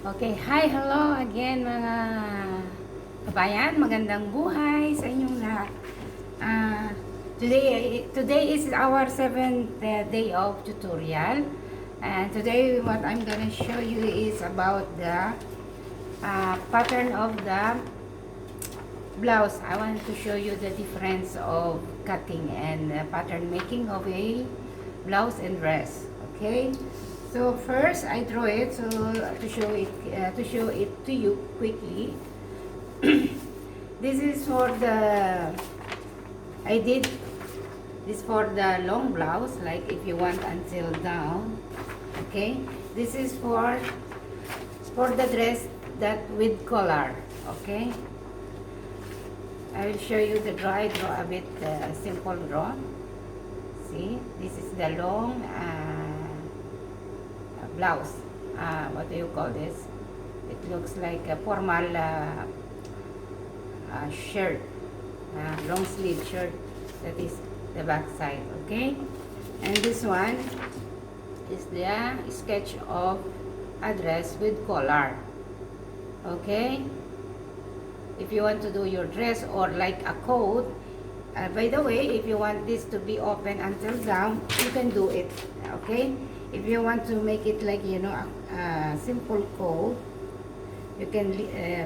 Okay, hi, hello again mga kabayan. Magandang buhay sa inyong lahat. Today is our 7th day of tutorial. And today what I'm gonna show you is about the pattern of the blouse. I want to show you the difference of cutting and pattern making of a blouse and dress. Okay, so first I draw it so to show it to you quickly. This is for the I did this for the long blouse, like if you want until down. Okay, this is for the dress that with collar. Okay, I will show you the draw. I draw a bit simple draw. See, this is the long blouse. What do you call this? It looks like a formal shirt, long sleeve shirt. That is the back side. Okay, and this one is the sketch of a dress with collar. Okay, if you want to do your dress or like a coat, by the way, if you want this to be open until down, you can do it. Okay, if you want to make it like, you know, a simple coat, you can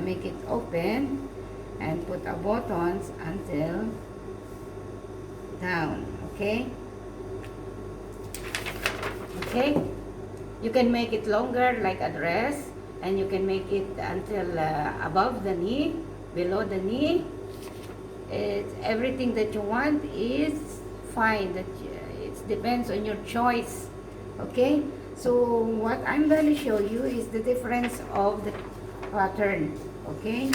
make it open and put a buttons until down. Okay, okay, you can make it longer like a dress, and you can make it until above the knee, below the knee. It's everything that you want is fine. That it depends on your choice. Okay, so what I'm going to show you is the difference of the pattern. Okay,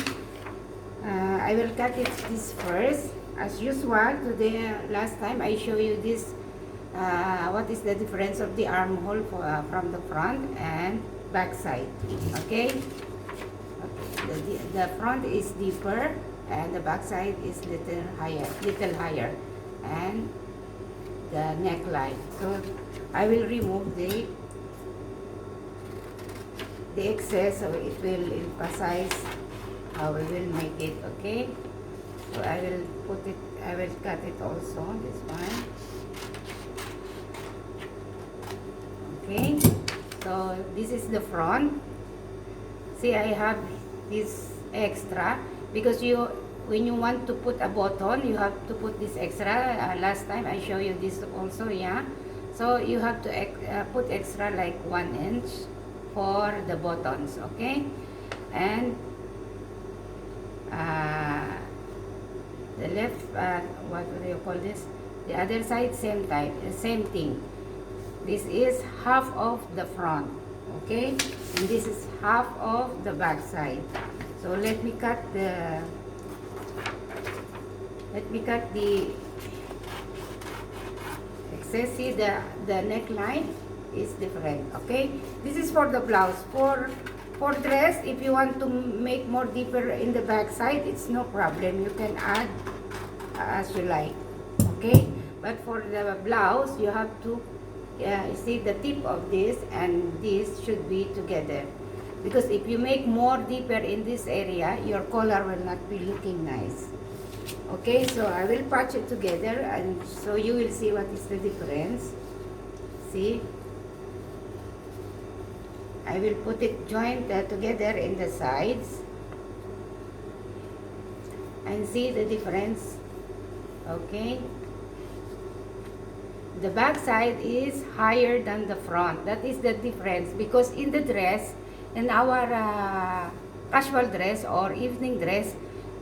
I will cut this first as usual. Today, last time I show you this. What is the difference of the armhole from the front and back side? Okay, the front is deeper and the back side is little higher, and the neckline. So I will remove the excess, so it will emphasize how we will make it. Okay, so I will cut it also, this one. Okay, so this is the front. See, I have this extra because when you want to put a button, you have to put this extra. Last time I show you this also, yeah. So you have to put extra like 1 inch for the buttons. Okay, and the left, what do you call this? The other side, same thing. This is half of the front. Okay, and this is half of the back side. So let me cut the excess. See, the neckline is different. Okay, this is for the blouse. For dress, if you want to make more deeper in the back side, it's no problem. You can add as you like. Okay, but for the blouse, you have to see the tip of this and this should be together, because if you make more deeper in this area, your collar will not be looking nice. Okay, so I will patch it together and so you will see what is the difference. See, I will put it joined together in the sides and see the difference. Okay, the back side is higher than the front. That is the difference, because in the dress, in our casual dress or evening dress,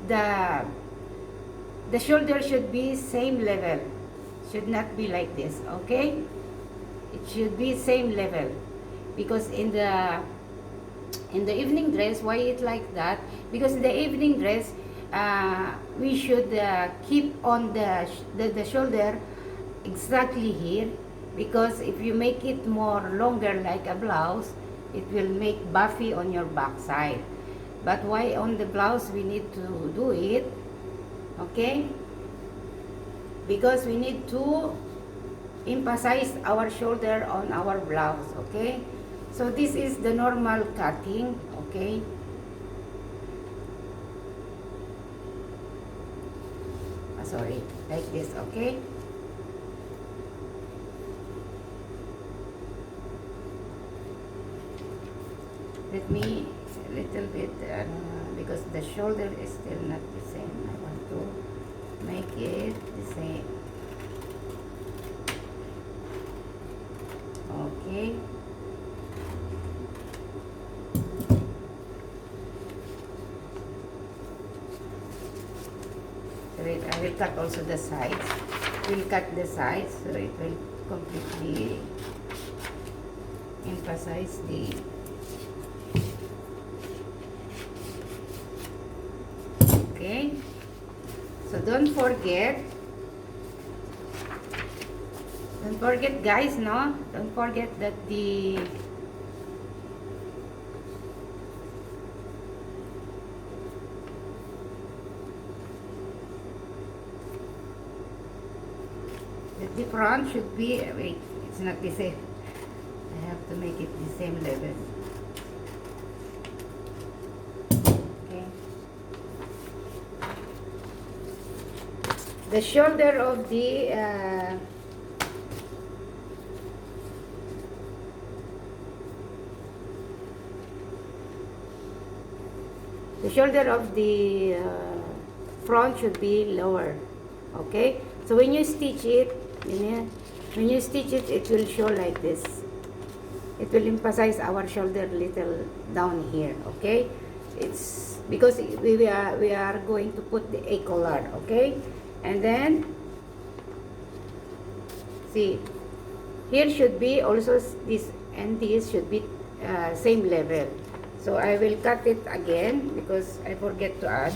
the shoulder should be same level, should not be like this. Okay, it should be same level, because in the evening dress, why it like that? Because in the evening dress, we should keep on the shoulder exactly here, because if you make it more longer like a blouse, it will make buffy on your back side. But why on the blouse we need to do it? Okay, because we need to emphasize our shoulder on our blouse. Okay, so this is the normal cutting okay? Sorry, like this, okay? Let me a little bit, because the shoulder is still not the same. I want to make it the same. Okay. So I will cut also the sides. We'll cut the sides so it will completely emphasize the okay. So don't forget guys, no, don't forget that the front should be, wait, it's not the same. I have to make it the same level. Okay. The shoulder of the front should be lower. Okay, so when you stitch it, it will show like this. It will emphasize our shoulder little down here. Okay, it's because we are going to put the A collar. Okay, and then see, here should be also this, and this should be same level. So I will cut it again because I forget to add.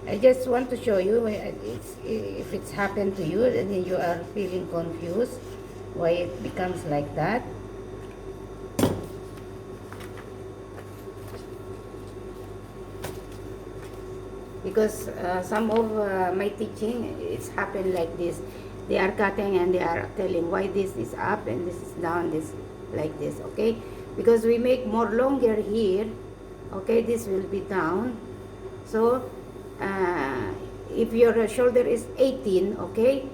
I just want to show you if it's happened to you and then you are feeling confused why it becomes like that. Because some of my teaching, it's happened like this. They are cutting and they are telling why this is up and this is down, this like this, okay? Because we make more longer here, okay? This will be down. So if your shoulder is 18, okay,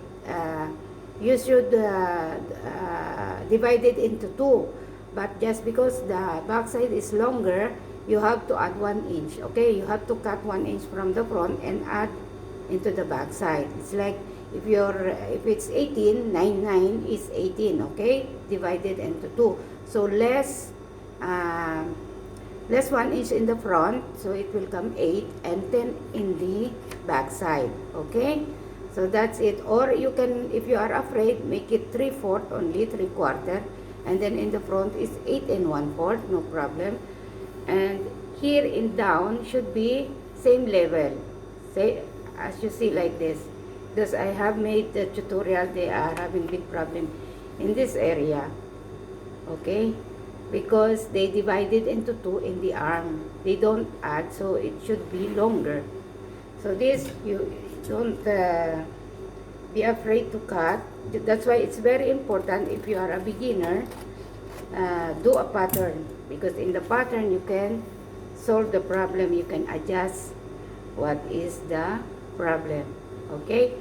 you should divide it into 2. But just because the back side is longer, you have to add 1 inch, okay? You have to cut 1 inch from the front and add into the back side. It's like if it's 18, 9 is 18, okay? Divided into 2. So less 1 inch in the front, so it will come 8, and 10 in the back side, okay? So that's it. Or you can, if you are afraid, make it 3/4 only, 3/4, and then in the front is 8 and 1/4, no problem. And here in down should be same level, say as you see like this. Because I have made the tutorial, they are having big problem in this area, okay? Because they divided into 2 in the arm. They don't add, so it should be longer. So this, you don't be afraid to cut. That's why it's very important if you are a beginner, do a pattern. Because in the pattern, you can solve the problem. You can adjust what is the problem, okay?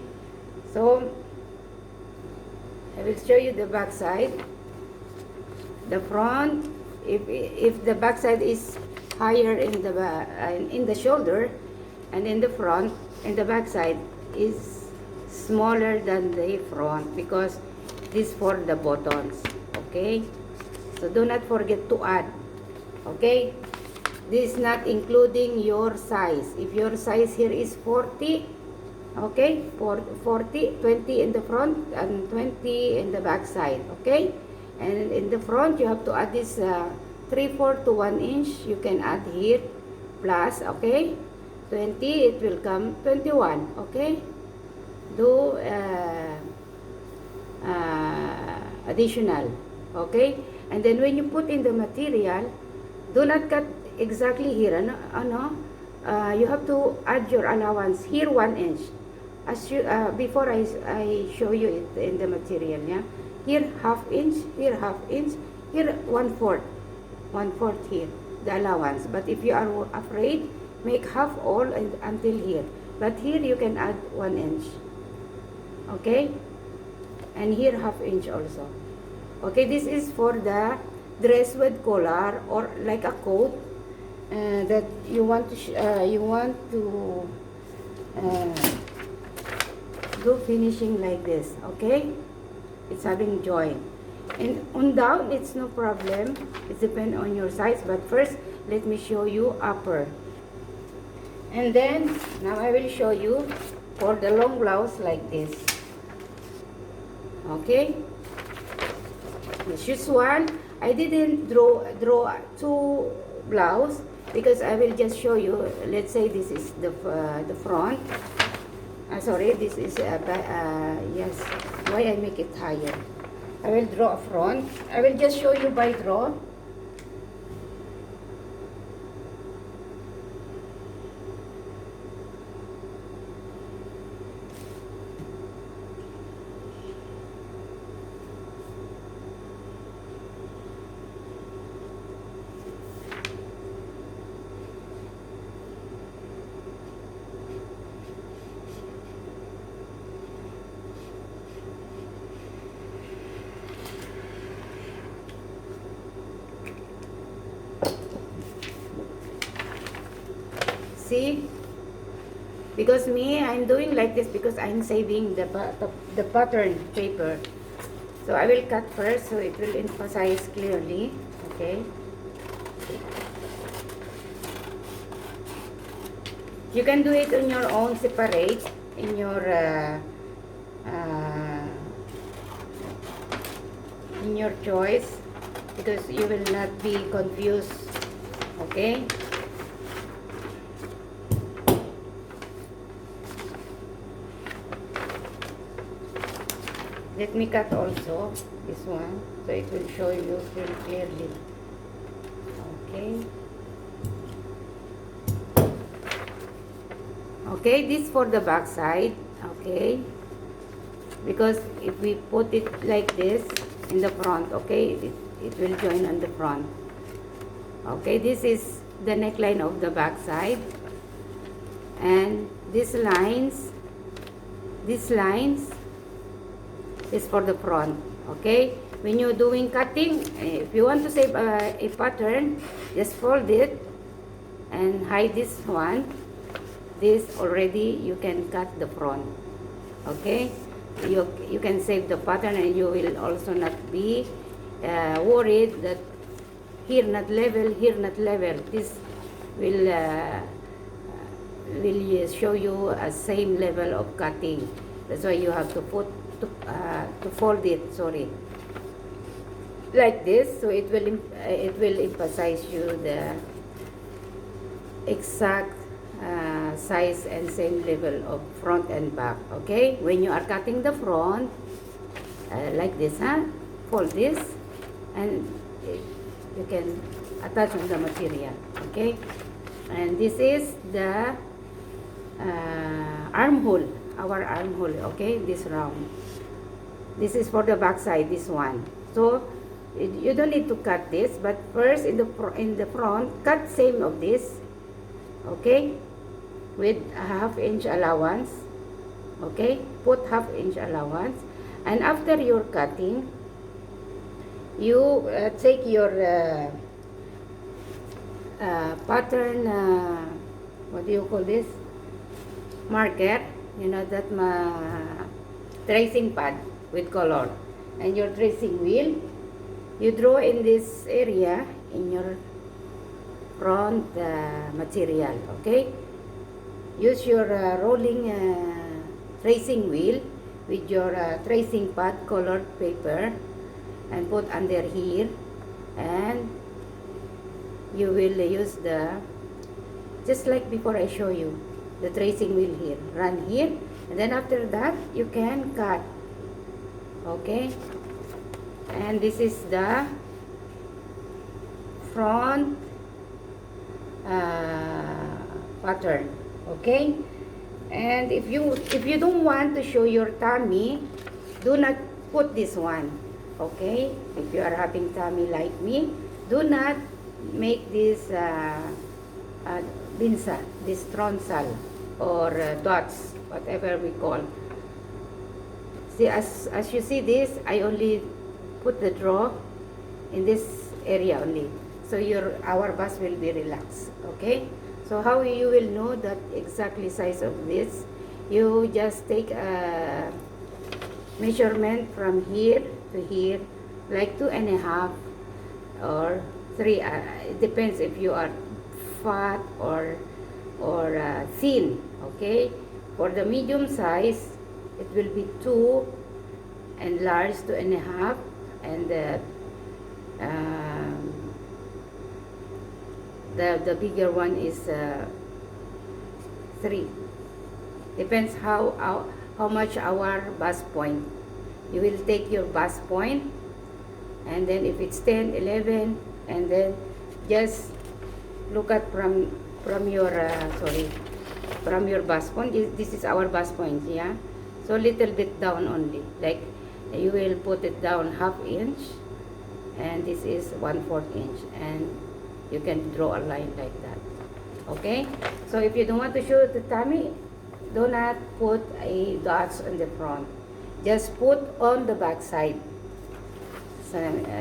So I will show you the back side. The front, if the back side is higher in the shoulder, and in the front, and the back side is smaller than the front, because this for the buttons, okay? So do not forget to add, okay? This is not including your size. If your size here is 40, okay, 40, 20 in the front and 20 in the back side, okay? And in the front, you have to add this 3/4 to 1 inch. You can add here plus, okay? 20, it will come 21, okay? Do additional, okay? And then when you put in the material, do not cut exactly here, you have to add your allowance here 1 inch. As you, before I show you it in the material, yeah? Here half inch, here half inch, here 1/4 here, the allowance. But if you are afraid, make half all and until here. But here you can add 1 inch. Okay, and here half inch also. Okay, this is for the dress with collar or like a coat that you want to do finishing like this. Okay, it's having joint, and on down it's no problem, it depends on your size. But first let me show you upper, and then now I will show you for the long blouse like this. Okay, this one I didn't draw two blouse because I will just show you. Let's say this is the front. Sorry, this is yes. Why I make it higher? I will draw a front. I will just show you by draw. See, because I'm doing like this because I'm saving the pattern paper. So I will cut first so it will emphasize clearly. Okay, you can do it on your own, separate in your choice, because you will not be confused. Okay, let me cut also this one so it will show you very clearly. Okay. Okay, this for the back side. Okay, because if we put it like this in the front, okay, it will join on the front. Okay, this is the neckline of the back side, and these lines is for the front. Okay, when you're doing cutting, if you want to save a pattern, just fold it and hide this one. This already you can cut the front. Okay, you can save the pattern, and you will also not be worried that here not level, here not level. This will show you a same level of cutting. That's why you have to put to fold it, sorry, like this, so it will emphasize you the exact size and same level of front and back. Okay, when you are cutting the front like this, fold this, and you can attach on the material. Okay, and this is the armhole, our armhole. Okay, this round, this is for the back side, this one. So you don't need to cut this, but first in the front, cut same of this. Okay, with a half-inch allowance. Okay, put half-inch allowance, and after your cutting, you take your pattern, what do you call this, marker, you know, that tracing pad with color, and your tracing wheel, you draw in this area in your front material. Okay, use your rolling tracing wheel with your tracing pad colored paper and put under here, and you will use the, just like before I show you, the tracing wheel here, run here, and then after that you can cut. Okay, and this is the front pattern. Okay, and if you don't want to show your tummy, do not put this one. Okay, if you are having tummy like me, do not make this binsa, this tronsal or dots, whatever we call. See, as you see this, I only put the draw in this area only, so our bust will be relaxed. Okay, so how you will know that exactly size of this? You just take a measurement from here to here, like 2.5 or 3. It depends if you are fat or thin. Okay, for the medium size, it will be 2, and large 2.5, and the bigger one is 3. Depends how much our bust point. You will take your bust point, and then if it's 10, 11, and then just look at from your from your bust point. This is our bust point, yeah. So little bit down only, like you will put it down 1/2 inch, and this is 1/4 inch, and you can draw a line like that. Okay, so if you don't want to show the tummy, do not put a dots on the front, just put on the back side.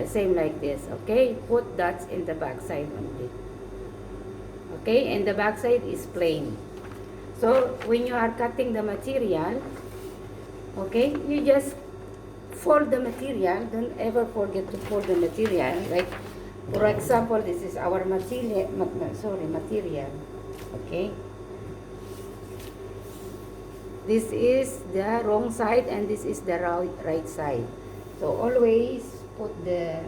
Same like this. Okay, put dots in the back side only. Okay, and the back side is plain. So when you are cutting the material, okay, you just fold the material. Don't ever forget to fold the material. Like, for example, this is our material. Material. Okay, this is the wrong side, and this is the right side. So always put the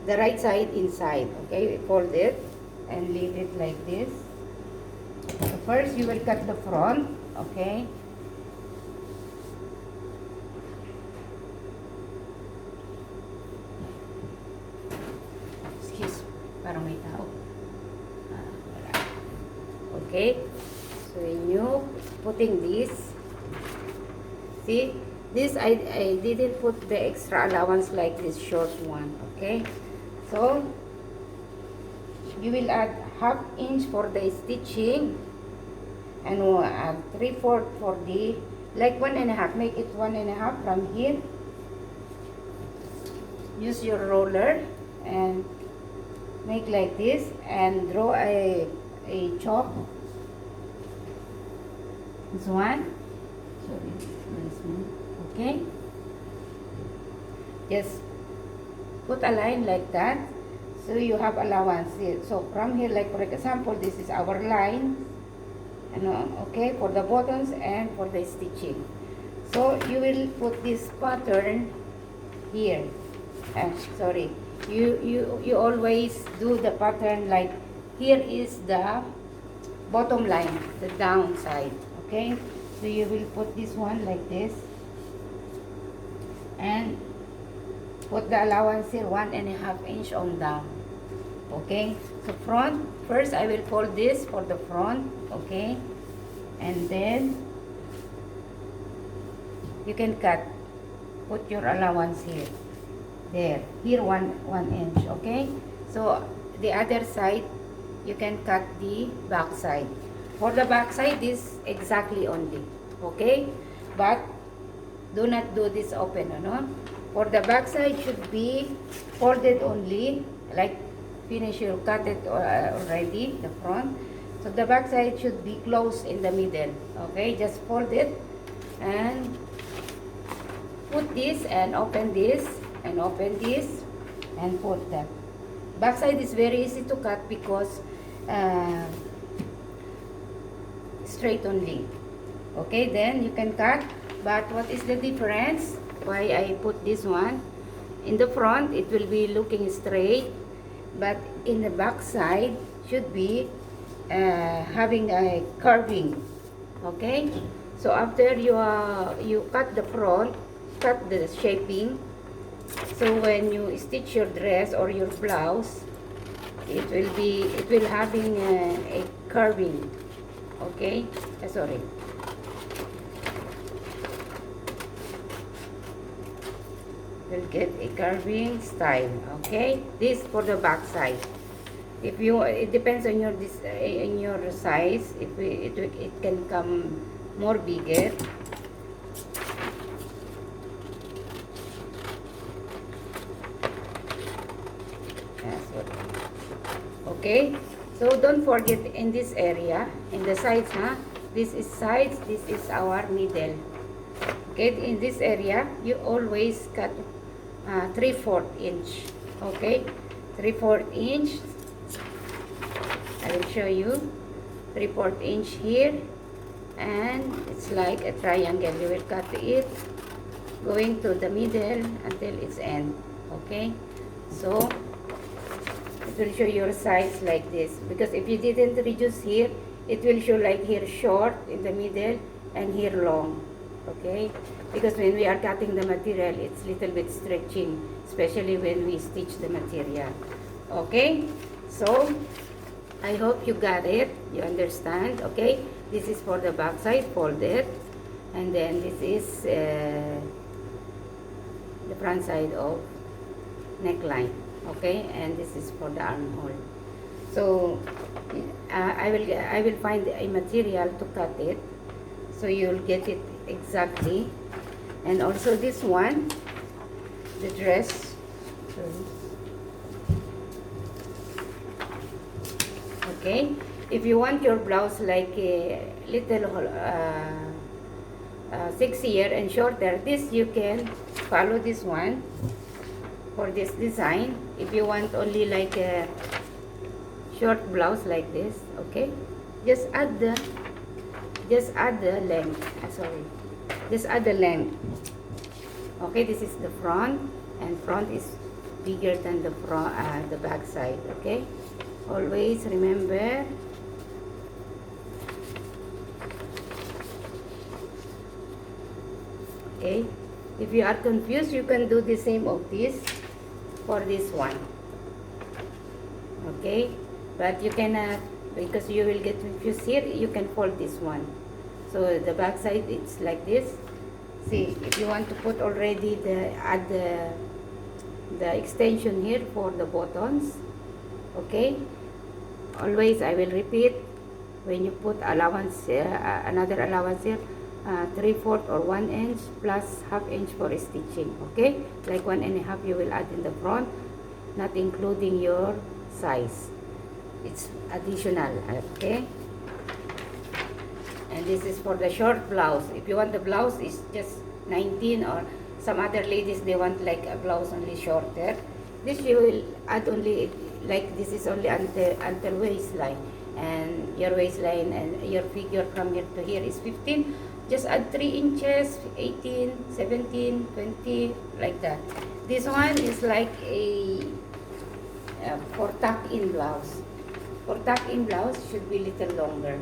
right side inside. Okay, fold it and leave it like this. So first you will cut the front. Okay, excuse, parang may tao. Okay, so when you putting this, see this, I didn't put the extra allowance like this short one. Okay, so you will add 1/2 inch for the stitching, and 3/4 for the, like 1.5. Make it 1.5 from here. Use your roller and make like this, and draw a chalk. This one. Sorry, this one. Okay. Just put a line like that, so you have allowance here. So from here, like for example, this is our line, and okay, for the buttons and for the stitching. So you will put this pattern here. Sorry, you always do the pattern like here is the bottom line, the down side. Okay, so you will put this one like this, and put the allowance here 1.5 inch on down. Okay, so front first, I will fold this for the front. Okay, and then you can cut. Put your allowance here, here 1 inch. Okay, so the other side you can cut the back side. For the back side, this exactly only. Okay, but do not do this open, For the back side should be folded only, like finish, you cut it already, the front. So the back side should be closed in the middle. Okay, just fold it and put this, and open this, and open this, and put that. Back side is very easy to cut because straight only. Okay, then you can cut. But what is the difference? Why I put this one? In the front, it will be looking straight, but in the back side should be having a curving. Okay, so after you cut the front, cut the shaping, so when you stitch your dress or your blouse, it will having a curving. Okay, sorry. will get a curving style. Okay, this for the back side. If you, it depends on your in your size. If it can come more bigger. Okay, so don't forget in this area, in the sides, this is sides, this is our middle. Okay, in this area you always cut 3/4 inch. Okay, 3/4 inch. I will show you 3/4 inch here, and it's like a triangle. You will cut it going to the middle until its end. Okay, so it will show your size like this, because if you didn't reduce here, it will show like here short in the middle and here long. Okay, because when we are cutting the material, it's little bit stretching, especially when we stitch the material. Okay, so I hope you got it, you understand. Okay, this is for the back side folded, and then this is the front side of neckline. Okay, and this is for the armhole. So I will find a material to cut it, so you'll get it exactly. And also this one, the dress. Okay, if you want your blouse like a little sexier and shorter, this you can follow this one for this design. If you want only like a short blouse like this, okay, just add the length. Just add the length. Okay, this is the front, and front is bigger than the front, the back side. Okay, always remember. Okay, if you are confused, you can do the same of this for this one. Okay, but you cannot, because you will get confused here. You can fold this one, so the back side it's like this. See, if you want to put already add the extension here for the buttons. Okay, always I will repeat, when you put allowance, another allowance here, 3/4 or 1 inch plus 1/2 inch for stitching. Okay, like 1.5 you will add in the front, not including your size. It's additional. Okay, and this is for the short blouse. If you want the blouse is just 19, or some other ladies they want like a blouse only shorter, this you will add only, like this is only until waistline, and your waistline and your figure from here to here is 15. Just add 3 inches, 18, 17, 20, like that. This one is like a for tuck-in blouse. For tuck-in blouse should be little longer.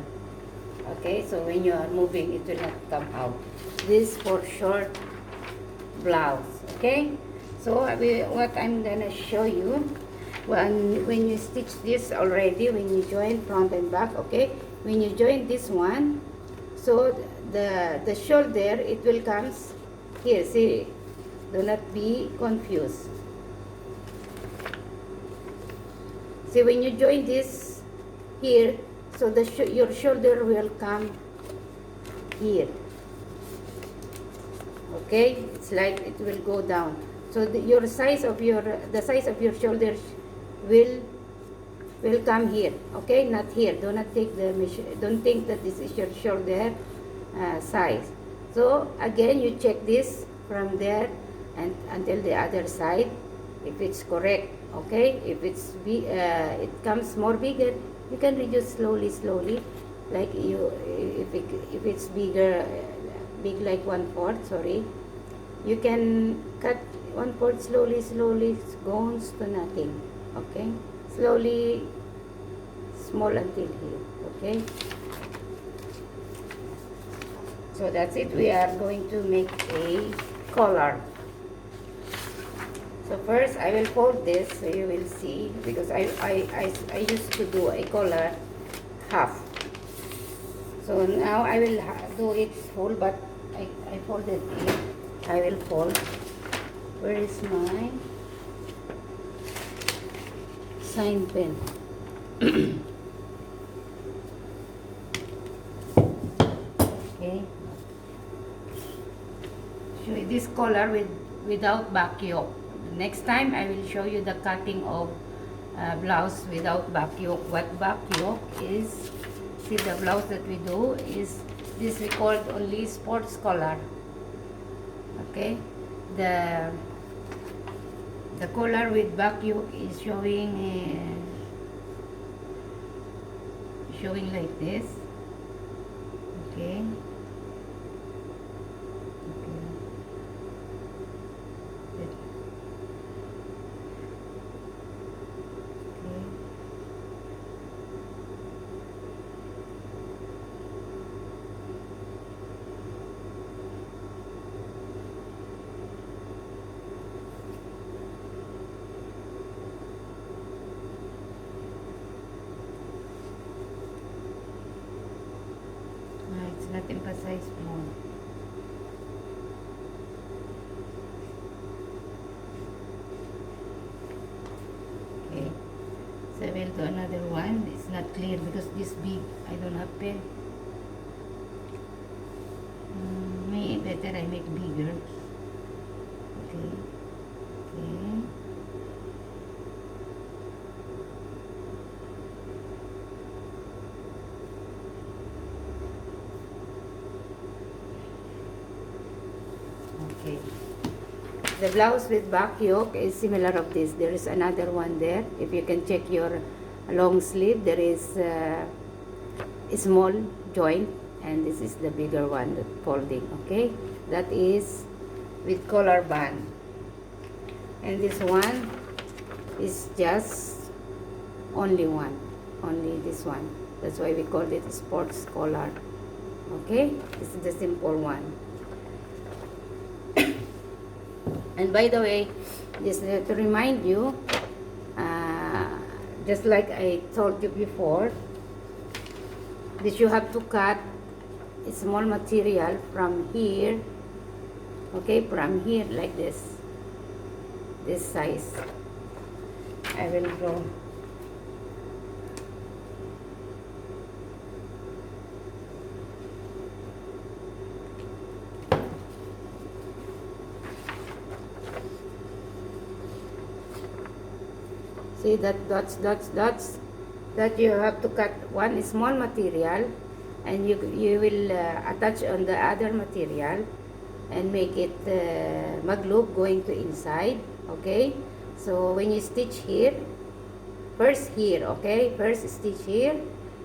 Okay, so when you are moving, it will not come out. This for short blouse. Okay, so what I'm gonna show you, when you stitch this already, when you join front and back. Okay, when you join this one, so the shoulder, it will comes here. See, do not be confused. See, when you join this here, so your shoulder will come here. Okay, it's like it will go down. So the size of your shoulders will come here. Okay, not here. Do not take don't think that this is your shoulder size. So again, you check this from there and until the other side, if it's correct. Okay, if it comes more bigger, you can reduce slowly. Like if it's bigger, big like 1/4. Sorry, you can cut 1/4 slowly, goes to nothing. Okay, slowly, small until here. Okay, so that's it. We are going to make a collar. So first I will fold this so you will see, because I used to do a collar half. So now I will do it full, but I folded it. I will fold Where is my sign pen? Okay. Show you this collar without back yoke. Next time I will show you the cutting of blouse without back yoke. What back yoke is, see the blouse that we do is this, we call it only sports collar. Okay, the collar with back yoke is showing like this. Okay. It's not emphasized more. Okay, so we'll do another one. It's not clear because this big, I don't have pen. Maybe better I make bigger. Okay, okay. Okay. The blouse with back yoke is similar of this. There is another one there. If you can check your long sleeve, there is a small joint, and this is the bigger one, the folding. Okay, that is with collar band, and this one is just only one, only this one. That's why we call it sports collar. Okay, this is the simple one. And by the way, just to remind you, just like I told you before, that you have to cut a small material from here, okay, from here like this size. I will draw. See that dots, that you have to cut one small material, and you will attach on the other material and make it mag-loop going to inside. Okay, so when you stitch here, first here, okay, first stitch here,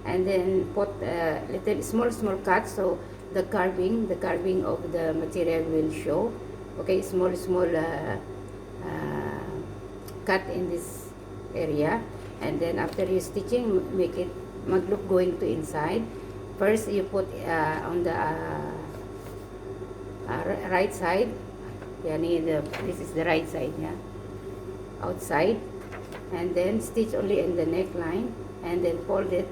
and then put little small cut, so the carving of the material will show. Okay, small cut in this area, and then after you stitching, make it mag-loop going to inside. First you put on the right side, this is the right side, yeah, outside, and then stitch only in the neckline, and then fold it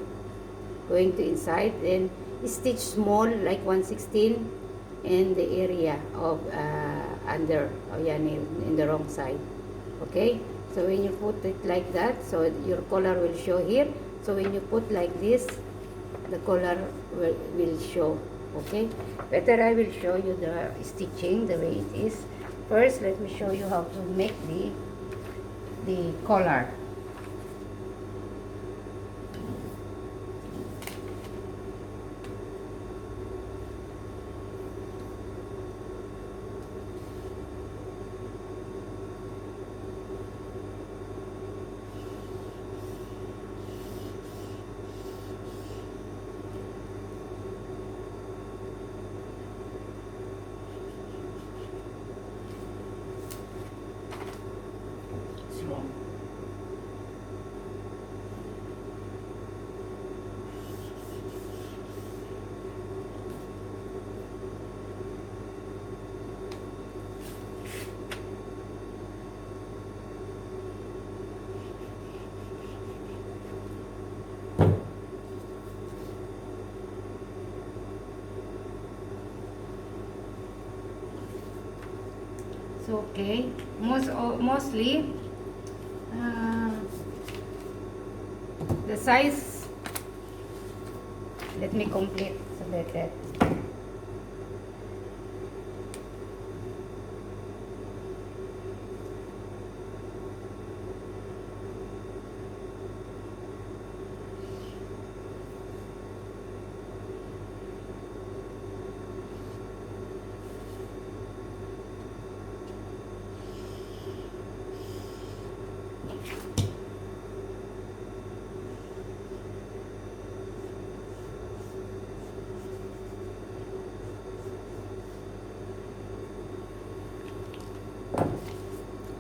going to inside, then stitch small like 1/16 in the area of under, in the wrong side. Okay, so when you put it like that, so your collar will show here. So when you put like this, the collar will show. Okay, better I will show you the stitching the way it is. First, let me show you how to make the collar. So, okay, mostly uh, the size. Let me complete so that.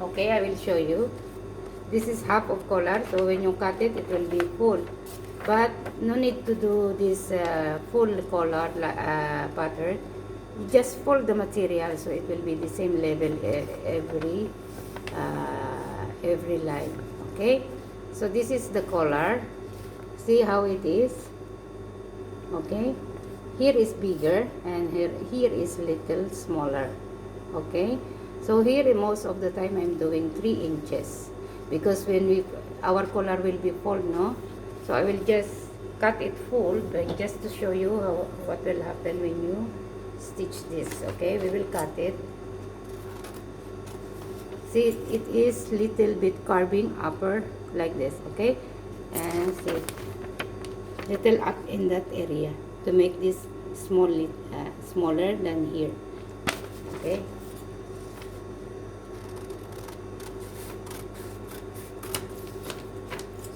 Okay, I will show you. This is half of collar, so when you cut it, it will be full. But no need to do this full collar pattern. You just fold the material so it will be the same level every line. Okay, so this is the collar. See how it is. Okay, here is bigger and here is little smaller. Okay, so here most of the time I'm doing 3 inches because when our collar will be full, no? So I will just cut it full, but just to show you what will happen when you stitch this. Okay, we will cut it. See, it is little bit carving upper like this. Okay, and see little up in that area to make this smaller than here. Okay.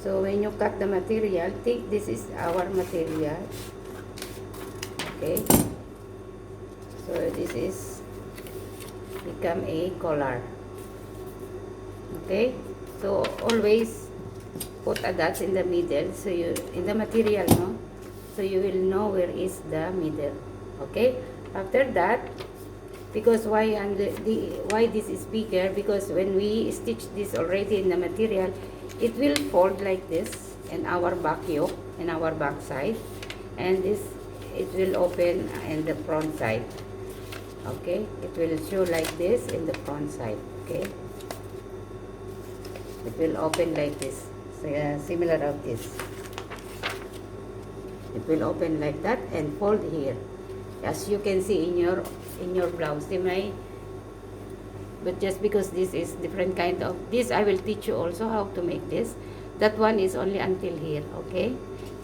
So when you cut the material, think this is our material. Okay. So this is become a collar. Okay. So always put a dot in the middle, so you in the material, no? So you will know where is the middle. Okay. After that, because why this is bigger, because when we stitch this already in the material, it will fold like this in our back yoke, in our back side, and this it will open in the front side. Okay, it will show like this in the front side. Okay, it will open like this, so, similar of this. It will open like that and fold here, as you can see in your blouse. But just because this is different kind of this, I will teach you also how to make this. That one is only until here. Okay,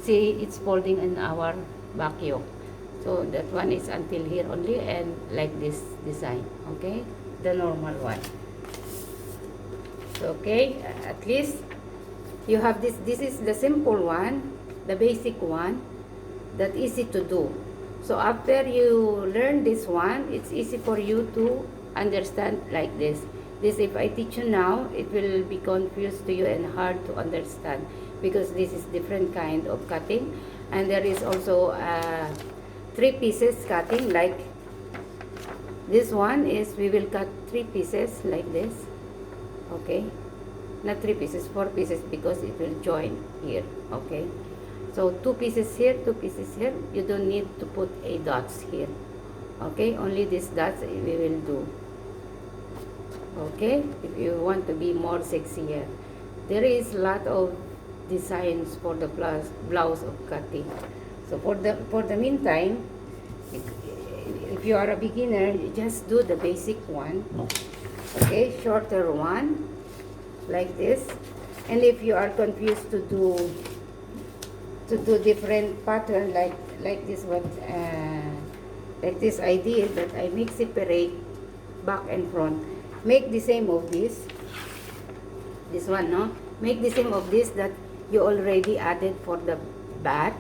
see, it's folding in our back yoke, so that one is until here only, and like this design. Okay, the normal one. Okay, at least you have this. This is the simple one, the basic one, that easy to do. So after you learn this one, it's easy for you to understand like this. This, if I teach you now, it will be confused to you and hard to understand, because this is different kind of cutting, and there is also 3 pieces cutting. Like this one is, we will cut 3 pieces like this. Okay, not 3 pieces, 4 pieces, because it will join here. Okay, so 2 pieces here, 2 pieces here. You don't need to put a dots here. Okay, only these dots we will do. Okay, if you want to be more sexier, there is a lot of designs for the blouse of cutting. So for the meantime, if you are a beginner, you just do the basic one. Okay, shorter one like this. And if you are confused to do different pattern like this one, like this idea that I make separate back and front. Make the same of this one, no? Make the same of this that you already added for the back,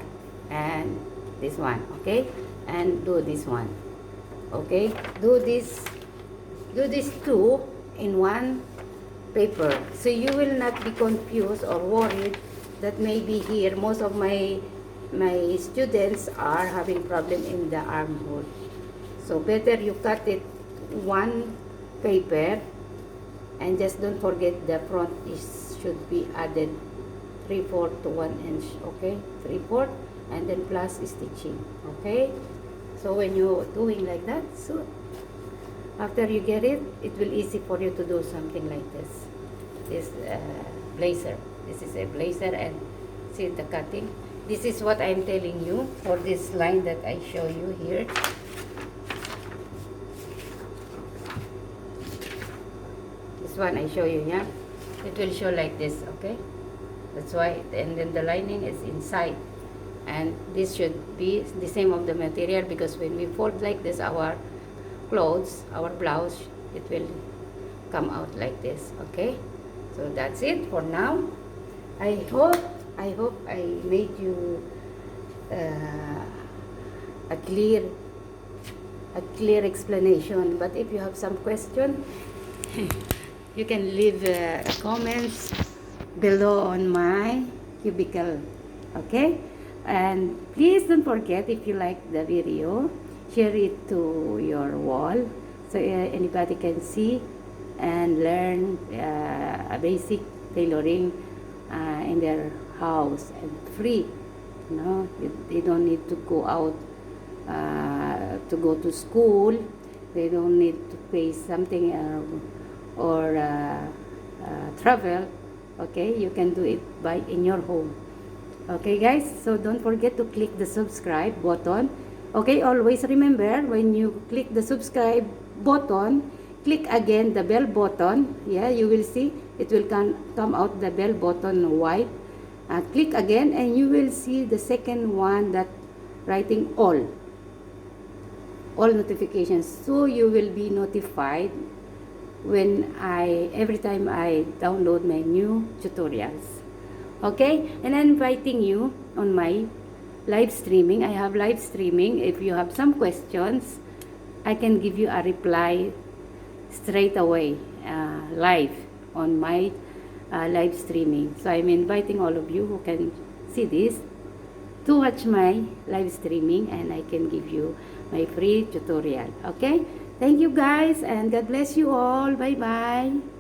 and this one. Okay, and do this one. Okay, do these 2 in one paper, so you will not be confused or worried that maybe here most of my students are having problem in the armhole. So better you cut it one paper, and just don't forget the front should be added 3/4 to 1 inch. Okay, 3/4, and then plus stitching. Okay, so when you're doing like that, so After you get it, it will easy for you to do something like this. This blazer. This is a blazer, and see the cutting. This is what I'm telling you for this line that I show you here. This one I show you, yeah? It will show like this, okay? That's why, and then the lining is inside. And this should be the same of the material, because when we fold like this, our clothes, our blouse, it will come out like this, okay? So that's it for now. I hope I made you a clear explanation. But if you have some question, you can leave comments below on my cubicle, okay? And please don't forget, if you like the video, share it to your wall so anybody can see and learn a basic tailoring in their house, and free. You know, they don't need to go out to go to school. They don't need to pay something or travel. Okay, you can do it in your home. Okay guys, so don't forget to click the subscribe button. Okay, always remember, when you click the subscribe button, click again the bell button. Yeah, you will see it will come out the bell button white. Click again and you will see the second one that writing all notifications, so you will be notified when every time I download my new tutorials. Okay, and I'm inviting you on my live streaming. I have live streaming. If you have some questions, I can give you a reply straight away, live on my live streaming. So I'm inviting all of you who can see this to watch my live streaming, and I can give you my free tutorial. Okay, thank you guys, and God bless you all. Bye bye.